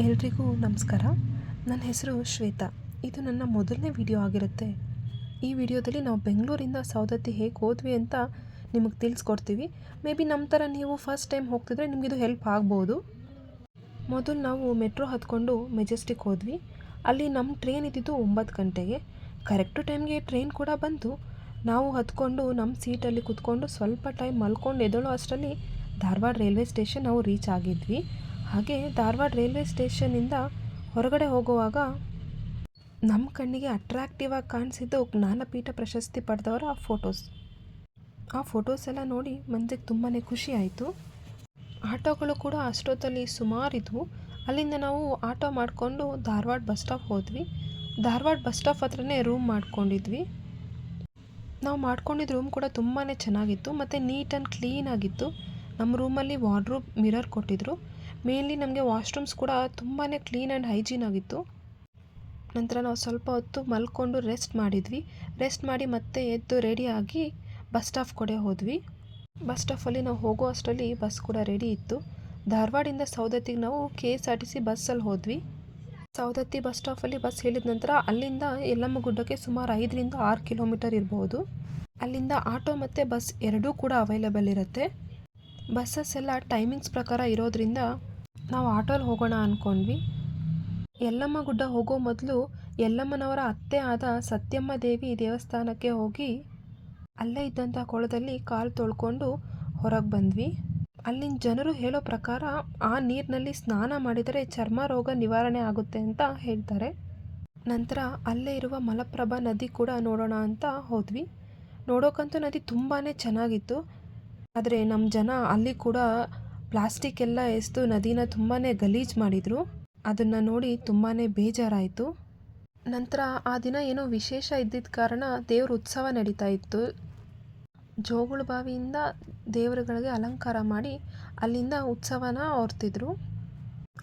ಎಲ್ರಿಗೂ ನಮಸ್ಕಾರ. ನನ್ನ ಹೆಸರು ಶ್ವೇತಾ. ಇದು ನನ್ನ ಮೊದಲನೇ ವಿಡಿಯೋ ಆಗಿರುತ್ತೆ. ಈ ವಿಡಿಯೋದಲ್ಲಿ ನಾವು ಬೆಂಗಳೂರಿಂದ ಸೌದತ್ತಿ ಹೇಗೆ ಹೋದ್ವಿ ಅಂತ ನಿಮಗೆ ತಿಳಿಸ್ಕೊಡ್ತೀವಿ. ಮೇ ಬಿ ನಮ್ಮ ಥರ ನೀವು ಫಸ್ಟ್ ಟೈಮ್ ಹೋಗ್ತಿದ್ರೆ ನಿಮಗಿದು ಹೆಲ್ಪ್ ಆಗ್ಬೋದು. ಮೊದಲು ನಾವು ಮೆಟ್ರೋ ಹತ್ಕೊಂಡು ಮೆಜೆಸ್ಟಿಕ್ ಹೋದ್ವಿ. ಅಲ್ಲಿ ನಮ್ಮ ಟ್ರೈನ್ ಇದ್ದಿದ್ದು 9 ಗಂಟೆಗೆ. ಕರೆಕ್ಟು ಟೈಮ್ಗೆ ಟ್ರೈನ್ ಕೂಡ ಬಂತು. ನಾವು ಹತ್ಕೊಂಡು ನಮ್ಮ ಸೀಟಲ್ಲಿ ಕೂತ್ಕೊಂಡು ಸ್ವಲ್ಪ ಟೈಮ್ ಮಲ್ಕೊಂಡು ಎದ್ದೇಳೋ ಅಷ್ಟರಲ್ಲಿ ಧಾರವಾಡ ರೈಲ್ವೆ ಸ್ಟೇಷನ್ ನಾವು ರೀಚ್ ಆಗಿದ್ವಿ. ಹಾಗೆ ಧಾರವಾಡ ರೈಲ್ವೆ ಸ್ಟೇಷನ್ನಿಂದ ಹೊರಗಡೆ ಹೋಗುವಾಗ ನಮ್ಮ ಕಣ್ಣಿಗೆ ಅಟ್ರಾಕ್ಟಿವ್ ಆಗಿ ಕಾಣಿಸಿದ್ದು ಜ್ಞಾನಪೀಠ ಪ್ರಶಸ್ತಿ ಪಡೆದವರ ಆ ಫೋಟೋಸ್ ಎಲ್ಲ ನೋಡಿ ಮನಸ್ಸಿಗೆ ತುಂಬಾ ಖುಷಿ ಆಯಿತು. ಆಟೋಗಳು ಕೂಡ ಅಷ್ಟೊತ್ತಲ್ಲಿ ಸುಮಾರಿದ್ವು. ಅಲ್ಲಿಂದ ನಾವು ಆಟೋ ಮಾಡಿಕೊಂಡು ಧಾರವಾಡ ಬಸ್ ಸ್ಟಾಪ್ ಹೋದ್ವಿ. ಧಾರವಾಡ ಬಸ್ ಸ್ಟಾಪ್ ಹತ್ರನೇ ರೂಮ್ ಮಾಡ್ಕೊಂಡಿದ್ವಿ. ನಾವು ಮಾಡ್ಕೊಂಡಿದ್ದ ರೂಮ್ ಕೂಡ ತುಂಬಾ ಚೆನ್ನಾಗಿತ್ತು ಮತ್ತು ನೀಟ್ ಆ್ಯಂಡ್ ಕ್ಲೀನ್ ಆಗಿತ್ತು. ನಮ್ಮ ರೂಮಲ್ಲಿ ವಾರ್ಡ್ರೋಬ್ ಮಿರರ್ ಕೊಟ್ಟಿದ್ದರು. ಮೇನ್ಲಿ ನಮಗೆ ವಾಶ್ರೂಮ್ಸ್ ಕೂಡ ತುಂಬಾ ಕ್ಲೀನ್ ಆ್ಯಂಡ್ ಹೈಜೀನ್ ಆಗಿತ್ತು. ನಂತರ ನಾವು ಸ್ವಲ್ಪ ಹೊತ್ತು ಮಲ್ಕೊಂಡು ರೆಸ್ಟ್ ಮಾಡಿದ್ವಿ. ರೆಸ್ಟ್ ಮಾಡಿ ಮತ್ತೆ ಎದ್ದು ರೆಡಿಯಾಗಿ ಬಸ್ ಸ್ಟಾಪ್ ಕಡೆ ಹೋದ್ವಿ. ಬಸ್ ಸ್ಟಾಪಲ್ಲಿ ನಾವು ಹೋಗೋ ಅಷ್ಟರಲ್ಲಿ ಬಸ್ ಕೂಡ ರೆಡಿ ಇತ್ತು. ಧಾರವಾಡಿಂದ ಸೌದತ್ತಿಗೆ ನಾವು KSRTC ಬಸ್ಸಲ್ಲಿ ಹೋದ್ವಿ. ಸೌದತ್ತಿ ಬಸ್ ಸ್ಟಾಪಲ್ಲಿ ಬಸ್ ಹೇಳಿದ ನಂತರ ಅಲ್ಲಿಂದ ಯಲ್ಲಮ್ಮ ಗುಡ್ಡಕ್ಕೆ ಸುಮಾರು 5ರಿಂದ 6 ಕಿಲೋಮೀಟರ್ ಇರ್ಬೋದು. ಅಲ್ಲಿಂದ ಆಟೋ ಮತ್ತು ಬಸ್ ಎರಡೂ ಕೂಡ ಅವೈಲೇಬಲ್ ಇರುತ್ತೆ. ಬಸ್ಸಸ್ ಎಲ್ಲ ಟೈಮಿಂಗ್ಸ್ ಪ್ರಕಾರ ಇರೋದ್ರಿಂದ ನಾವು ಆಟೋಲ್ಲಿ ಹೋಗೋಣ ಅಂದ್ಕೊಂಡ್ವಿ. ಯಲ್ಲಮ್ಮ ಗುಡ್ಡ ಹೋಗೋ ಮೊದಲು ಯಲ್ಲಮ್ಮನವರ ಅತ್ತೆ ಆದ ಸತ್ಯಮ್ಮ ದೇವಿ ದೇವಸ್ಥಾನಕ್ಕೆ ಹೋಗಿ ಅಲ್ಲೇ ಇದ್ದಂಥ ಕೊಳದಲ್ಲಿ ಕಾಲು ತೊಳ್ಕೊಂಡು ಹೊರಗೆ ಬಂದ್ವಿ. ಅಲ್ಲಿನ ಜನರು ಹೇಳೋ ಪ್ರಕಾರ ಆ ನೀರಿನಲ್ಲಿ ಸ್ನಾನ ಮಾಡಿದರೆ ಚರ್ಮ ರೋಗ ನಿವಾರಣೆ ಆಗುತ್ತೆ ಅಂತ ಹೇಳ್ತಾರೆ. ನಂತರ ಅಲ್ಲೇ ಇರುವ ಮಲಪ್ರಭಾ ನದಿ ಕೂಡ ನೋಡೋಣ ಅಂತ ಹೋದ್ವಿ. ನೋಡೋಕ್ಕಂತೂ ನದಿ ತುಂಬಾ ಚೆನ್ನಾಗಿತ್ತು. ಆದರೆ ನಮ್ಮ ಜನ ಅಲ್ಲಿ ಕೂಡ ಪ್ಲಾಸ್ಟಿಕ್ ಎಲ್ಲ ಎಸೆದು ನದಿನ ತುಂಬಾ ಗಲೀಜು ಮಾಡಿದರು. ಅದನ್ನು ನೋಡಿ ತುಂಬಾ ಬೇಜಾರಾಯಿತು. ನಂತರ ಆ ದಿನ ಏನೋ ವಿಶೇಷ ಇದ್ದಿದ್ದ ಕಾರಣ ದೇವ್ರ ಉತ್ಸವ ನಡೀತಾ ಇತ್ತು. ಜೋಗುಳ ಬಾವಿಯಿಂದ ದೇವರುಗಳಿಗೆ ಅಲಂಕಾರ ಮಾಡಿ ಅಲ್ಲಿಂದ ಉತ್ಸವನ ಹೊರ್ತಿದ್ರು.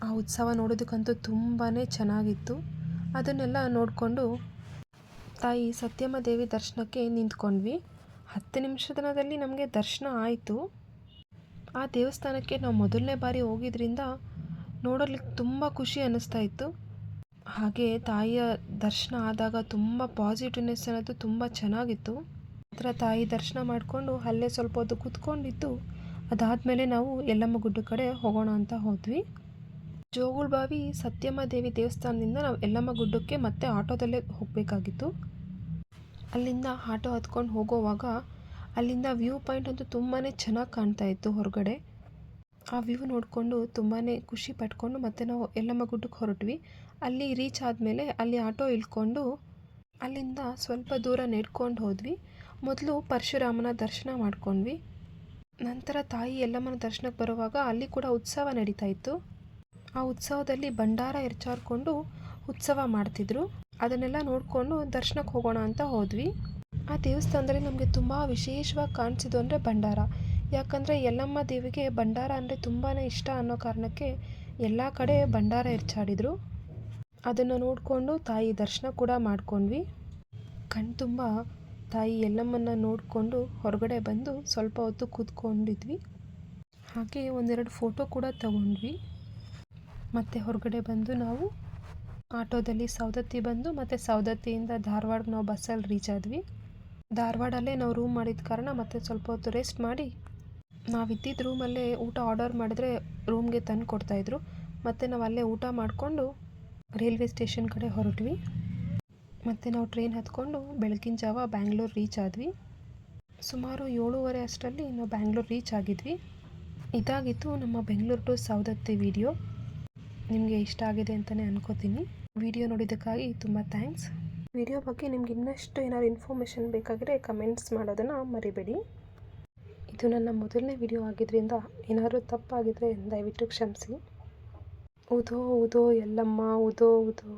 ಆ ಉತ್ಸವ ನೋಡೋದಕ್ಕಂತೂ ತುಂಬಾ ಚೆನ್ನಾಗಿತ್ತು. ಅದನ್ನೆಲ್ಲ ನೋಡಿಕೊಂಡು ತಾಯಿ ಸತ್ಯಮ್ಮ ದೇವಿ ದರ್ಶನಕ್ಕೆ ನಿಂತ್ಕೊಂಡ್ವಿ. 10 ನಿಮಿಷದಲ್ಲಿ ನಮಗೆ ದರ್ಶನ ಆಯಿತು. ಆ ದೇವಸ್ಥಾನಕ್ಕೆ ನಾವು ಮೊದಲನೇ ಬಾರಿ ಹೋಗಿದ್ರಿಂದ ನೋಡಲಿಕ್ಕೆ ತುಂಬ ಖುಷಿ ಅನ್ನಿಸ್ತಾ ಇತ್ತು. ಹಾಗೆ ತಾಯಿಯ ದರ್ಶನ ಆದಾಗ ತುಂಬ ಪಾಸಿಟಿವ್ನೆಸ್ ಅನ್ನೋದು ತುಂಬ ಚೆನ್ನಾಗಿತ್ತು. ನಂತರ ತಾಯಿ ದರ್ಶನ ಮಾಡಿಕೊಂಡು ಅಲ್ಲೇ ಸ್ವಲ್ಪ ಹೊತ್ತು ಕೂತ್ಕೊಂಡಿದ್ದು ಅದಾದಮೇಲೆ ನಾವು ಯಲ್ಲಮ್ಮ ಗುಡ್ಡ ಕಡೆ ಹೋಗೋಣ ಅಂತ ಹೋದ್ವಿ. ಜೋಗುಳಬಾವಿ ಸತ್ಯಮ್ಮ ದೇವಿ ದೇವಸ್ಥಾನದಿಂದ ನಾವು ಯಲ್ಲಮ್ಮ ಗುಡ್ಡಕ್ಕೆ ಮತ್ತೆ ಆಟೋದಲ್ಲೇ ಹೋಗಬೇಕಾಗಿತ್ತು. ಅಲ್ಲಿಂದ ಆಟೋ ಹತ್ಕೊಂಡು ಹೋಗೋವಾಗ ಅಲ್ಲಿಂದ ವ್ಯೂ ಪಾಯಿಂಟ್ ಅಂತೂ ತುಂಬಾ ಚೆನ್ನಾಗಿ ಕಾಣ್ತಾ ಇತ್ತು ಹೊರಗಡೆ. ಆ ವ್ಯೂ ನೋಡಿಕೊಂಡು ತುಂಬಾ ಖುಷಿ ಪಟ್ಕೊಂಡು ಮತ್ತೆ ನಾವು ಯಲ್ಲಮ್ಮ ಗುಡ್ಡಕ್ಕೆ ಹೊರಟ್ವಿ. ಅಲ್ಲಿ ರೀಚ್ ಆದಮೇಲೆ ಅಲ್ಲಿ ಆಟೋ ಇಳ್ಕೊಂಡು ಅಲ್ಲಿಂದ ಸ್ವಲ್ಪ ದೂರ ನಡ್ಕೊಂಡು ಹೋದ್ವಿ. ಮೊದಲು ಪರಶುರಾಮನ ದರ್ಶನ ಮಾಡ್ಕೊಂಡ್ವಿ. ನಂತರ ತಾಯಿ ಯಲ್ಲಮ್ಮನ ದರ್ಶನಕ್ಕೆ ಬರುವಾಗ ಅಲ್ಲಿ ಕೂಡ ಉತ್ಸವ ನಡೀತಾ ಇತ್ತು. ಆ ಉತ್ಸವದಲ್ಲಿ ಭಂಡಾರ ಎರಚಾಡ್ಕೊಂಡು ಉತ್ಸವ ಮಾಡ್ತಿದ್ರು. ಅದನ್ನೆಲ್ಲ ನೋಡಿಕೊಂಡು ದರ್ಶನಕ್ಕೆ ಹೋಗೋಣ ಅಂತ ಹೋದ್ವಿ. ಆ ದೇವಸ್ಥಾನದಲ್ಲಿ ನಮಗೆ ತುಂಬ ವಿಶೇಷವಾಗಿ ಕಾಣಿಸಿದ್ದು ಅಂದರೆ ಭಂಡಾರ. ಯಾಕಂದರೆ ಯಲ್ಲಮ್ಮ ದೇವಿಗೆ ಭಂಡಾರ ಅಂದರೆ ತುಂಬಾ ಇಷ್ಟ ಅನ್ನೋ ಕಾರಣಕ್ಕೆ ಎಲ್ಲ ಕಡೆ ಭಂಡಾರ ಎರಚಾಡಿದರು. ಅದನ್ನು ನೋಡಿಕೊಂಡು ತಾಯಿ ದರ್ಶನ ಕೂಡ ಮಾಡ್ಕೊಂಡ್ವಿ. ಕಣ್ತುಂಬ ತಾಯಿ ಯಲ್ಲಮ್ಮನ ನೋಡಿಕೊಂಡು ಹೊರಗಡೆ ಬಂದು ಸ್ವಲ್ಪ ಹೊತ್ತು ಕೂತ್ಕೊಂಡಿದ್ವಿ. ಹಾಗೆ ಒಂದೆರಡು ಫೋಟೋ ಕೂಡ ತಗೊಂಡ್ವಿ. ಮತ್ತು ಹೊರಗಡೆ ಬಂದು ನಾವು ಆಟೋದಲ್ಲಿ ಸೌದತ್ತಿ ಬಂದು ಮತ್ತು ಸೌದತ್ತಿಯಿಂದ ಧಾರವಾಡಕ್ಕೆ ನಾವು ಬಸ್ಸಲ್ಲಿ ರೀಚ್ ಆದ್ವಿ. ಧಾರವಾಡಲ್ಲೇ ನಾವು ರೂಮ್ ಮಾಡಿದ ಕಾರಣ ಮತ್ತೆ ಸ್ವಲ್ಪ ಹೊತ್ತು ರೆಸ್ಟ್ ಮಾಡಿ ನಾವಿದ್ದಿದ್ದ ರೂಮಲ್ಲೇ ಊಟ ಆರ್ಡರ್ ಮಾಡಿದ್ರೆ ರೂಮ್ಗೆ ತಂದು ಕೊಡ್ತಾಯಿದ್ರು. ಮತ್ತು ನಾವು ಅಲ್ಲೇ ಊಟ ಮಾಡಿಕೊಂಡು ರೈಲ್ವೆ ಸ್ಟೇಷನ್ ಕಡೆ ಹೊರಟ್ವಿ. ಮತ್ತು ನಾವು ಟ್ರೈನ್ ಹತ್ಕೊಂಡು ಬೆಳಗಿನ ಜಾವ ಬ್ಯಾಂಗ್ಳೂರು ರೀಚ್ ಆದ್ವಿ. ಸುಮಾರು 7:30 ಅಷ್ಟರಲ್ಲಿ ನಾವು ಬ್ಯಾಂಗ್ಳೂರು ರೀಚ್ ಆಗಿದ್ವಿ. ಇದಾಗಿತ್ತು ನಮ್ಮ ಬೆಂಗಳೂರು ಟು ಸೌದತ್ತಿ ವಿಡಿಯೋ. ನಿಮಗೆ ಇಷ್ಟ ಆಗಿದೆ ಅಂತಲೇ ಅನ್ಕೋತೀನಿ. ವಿಡಿಯೋ ನೋಡಿದ್ದಕ್ಕಾಗಿ ತುಂಬ ಥ್ಯಾಂಕ್ಸ್. ವಿಡಿಯೋ ಬಗ್ಗೆ ನಿಮ್ಗೆ ಇನ್ನಷ್ಟು ಏನಾದ್ರು ಇನ್ಫಾರ್ಮೇಷನ್ ಬೇಕಾದರೆ ಕಮೆಂಟ್ಸ್ ಮಾಡೋದನ್ನು ಮರಿಬೇಡಿ. ಇದು ನನ್ನ ಮೊದಲನೇ ವಿಡಿಯೋ ಆಗಿದ್ದರಿಂದ ಏನಾದರೂ ತಪ್ಪಾಗಿದ್ದರೆ ದಯವಿಟ್ಟು ಕ್ಷಮಿಸಿ. ಉದೋ ಉದೋ ಯಲ್ಲಮ್ಮ ಉದೋ ಉದೋ.